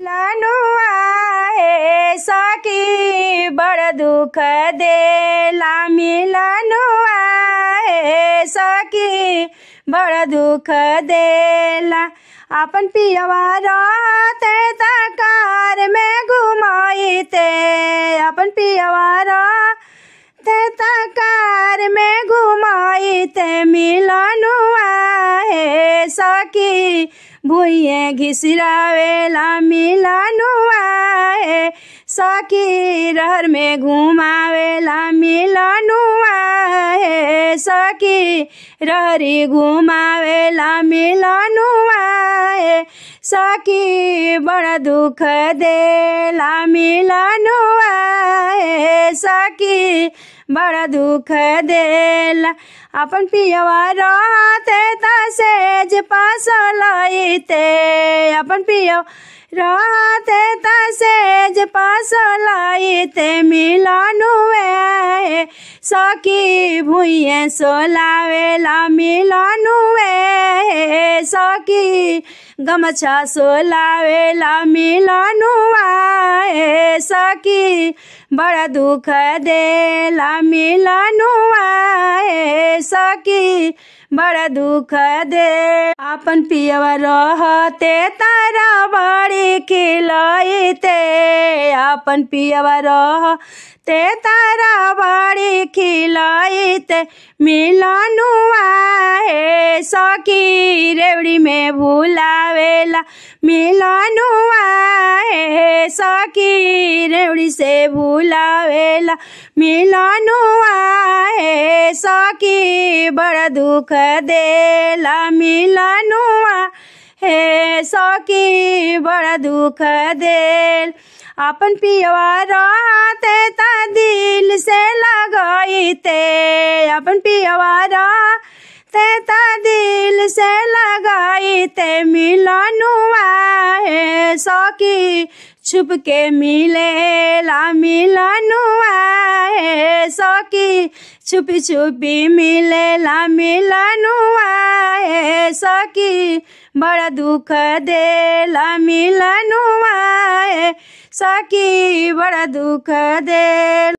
लनुआ हे सखी बड़ दुख देला मिलनुआ हे सखी बड़ दुख देला। अपन पियवा रहते तकार में घुमाइते, अपन पियवा रहते तकार में घुमाइते मिलनुआ हे सखी भुइये घिसरावेला मिलनुआ हे सखी रहर में घुमावेला मिलनुआ हे सखी रहरी घुमावेला मिलनुआ हे सखी बड़ दुख देला मिलनुआ हे सखी बड़ दुख देला। अपन पियवा रहते तसेज पासलइते, अपन पियवा रहते तसेज पासलइते मिलनुआ हे सखी भुइये सोलावेला मिलनुआ हे सखी गमछा सोलावेला मिलनुआ हे सखी बड़ दुख देला मिलनुआ हे सखी बड़ दुख दे। अपन पियवा रहते तारा बड़ी खिलइते, अपन पियवा रहते तारा बड़ी खिलइते मिलनुआ हे सखी रेवड़ी में भुलावेला मिलनुआ हे सखी रेवड़ी से भुलावेला मिलनुआ हे सखी बड़ दुख देला मिलनुआ हे सखी बड़ दुख देल। अपन पियवा रहते ता दिल से लगइते, अपन पियवा रहते ता दिल से लगइते मिलनुआ हे सखी छुप के मिलेला मिलनुआ हे सखी छुपी छुपी मिलेला मिलनुआ हे सखी बड़ दुख देला मिलनुआ हे सखी बड़ दुख देला।